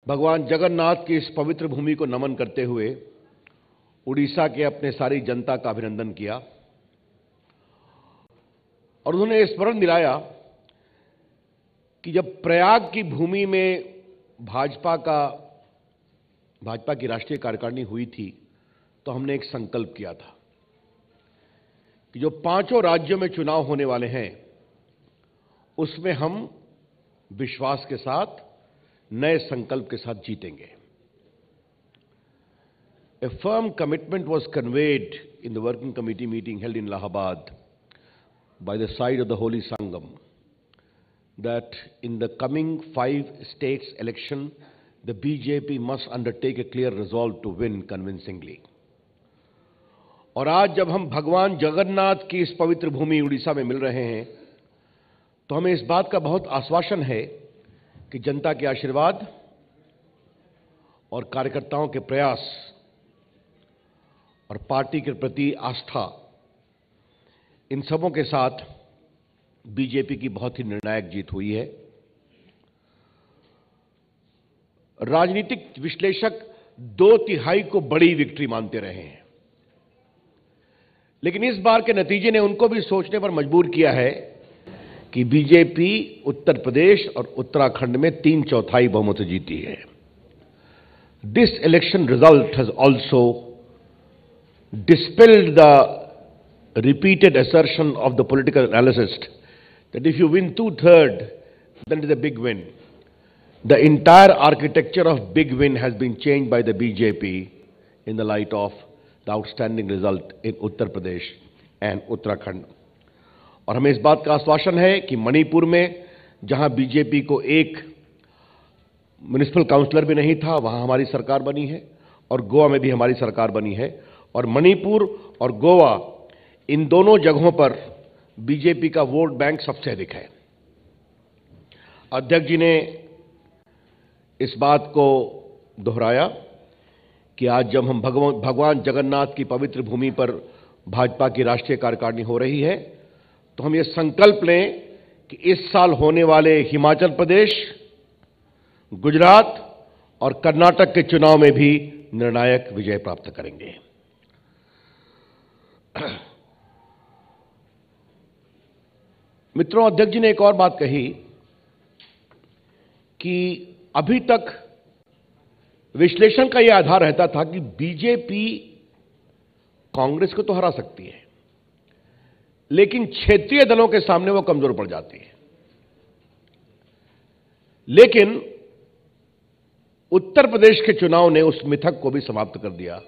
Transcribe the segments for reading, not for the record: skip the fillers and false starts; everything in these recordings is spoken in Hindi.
भगवान जगन्नाथ की इस पवित्र भूमि को नमन करते हुए उड़ीसा के अपने सारी जनता का अभिनंदन किया और उन्होंने स्मरण दिलाया कि जब प्रयाग की भूमि में भाजपा की राष्ट्रीय कार्यकारिणी हुई थी तो हमने एक संकल्प किया था कि जो 5 राज्यों में चुनाव होने वाले हैं उसमें हम विश्वास के साथ नए संकल्प के साथ जीतेंगे। A firm commitment was conveyed in the working committee meeting held in Allahabad by the side of the Holy Sangam that in the coming 5 states election, the BJP must undertake a clear resolve to win convincingly. और आज जब हम भगवान जगन्नाथ की इस पवित्र भूमि उड़ीसा में मिल रहे हैं तो हमें इस बात का बहुत आश्वासन है कि जनता के आशीर्वाद और कार्यकर्ताओं के प्रयास और पार्टी के प्रति आस्था, इन सबों के साथ बीजेपी की बहुत ही निर्णायक जीत हुई है। राजनीतिक विश्लेषक 2/3 को बड़ी विक्ट्री मानते रहे हैं, लेकिन इस बार के नतीजे ने उनको भी सोचने पर मजबूर किया है कि बीजेपी उत्तर प्रदेश और उत्तराखंड में 3/4 बहुमत से जीती है। This election result has also dispelled the repeated assertion of the political analyst that if you win 2/3, then it is a big win. The entire architecture of big win has been changed by the BJP in the light of the outstanding result in Uttar Pradesh and Uttarakhand. और हमें इस बात का आश्वासन है कि मणिपुर में जहां बीजेपी को एक म्युनिसिपल काउंसलर भी नहीं था, वहां हमारी सरकार बनी है और गोवा में भी हमारी सरकार बनी है। और मणिपुर और गोवा, इन दोनों जगहों पर बीजेपी का वोट बैंक सबसे अधिक है। अध्यक्ष जी ने इस बात को दोहराया कि आज जब हम भगवान जगन्नाथ की पवित्र भूमि पर भाजपा की राष्ट्रीय कार्यकारिणी हो रही है तो हम ये संकल्प लें कि इस साल होने वाले हिमाचल प्रदेश, गुजरात और कर्नाटक के चुनाव में भी निर्णायक विजय प्राप्त करेंगे। मित्रों, अध्यक्ष जी ने एक और बात कही कि अभी तक विश्लेषण का यह आधार रहता था कि बीजेपी कांग्रेस को तो हरा सकती है, लेकिन क्षेत्रीय दलों के सामने वो कमजोर पड़ जाती है। लेकिन उत्तर प्रदेश के चुनाव ने उस मिथक को भी समाप्त कर दिया,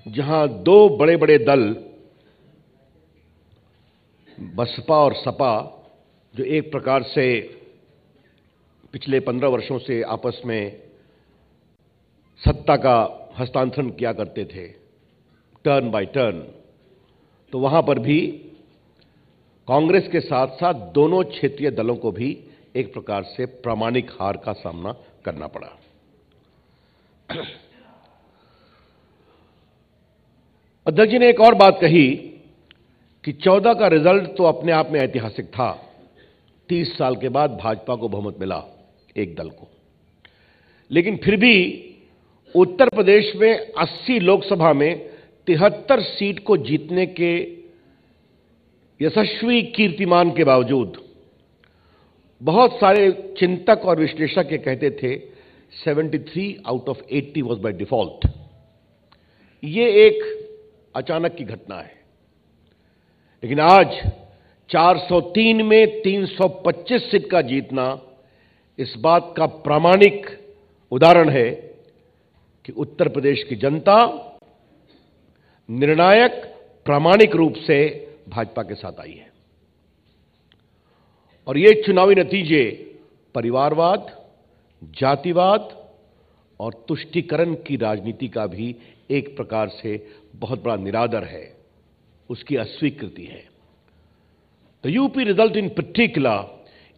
जहां 2 बड़े बड़े दल बसपा और सपा, जो एक प्रकार से पिछले 15 वर्षों से आपस में सत्ता का हस्तांतरण किया करते थे, टर्न बाय टर्न, तो वहां पर भी कांग्रेस के साथ साथ दोनों क्षेत्रीय दलों को भी एक प्रकार से प्रामाणिक हार का सामना करना पड़ा। अध्यक्ष जी ने एक और बात कही कि 14 का रिजल्ट तो अपने आप में ऐतिहासिक था। 30 साल के बाद भाजपा को बहुमत मिला, एक दल को, लेकिन फिर भी उत्तर प्रदेश में 80 लोकसभा में 73 सीट को जीतने के यशस्वी कीर्तिमान के बावजूद बहुत सारे चिंतक और विश्लेषक ये कहते थे 73 out of 80 was by default. ये एक अचानक की घटना है, लेकिन आज 403 में 325 सीट का जीतना इस बात का प्रामाणिक उदाहरण है कि उत्तर प्रदेश की जनता निर्णायक प्रामाणिक रूप से भाजपा के साथ आई है। और ये चुनावी नतीजे परिवारवाद, जातिवाद और तुष्टीकरण की राजनीति का भी एक प्रकार से बहुत बड़ा निरादर है, उसकी अस्वीकृति है। The UP result in particular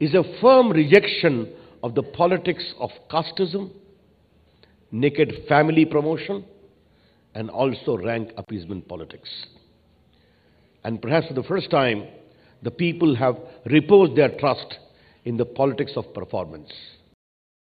is a firm rejection of the politics of casteism, naked family promotion, and also rank appeasement politics. And perhaps for the first time, the people have reposed their trust in the politics of performance.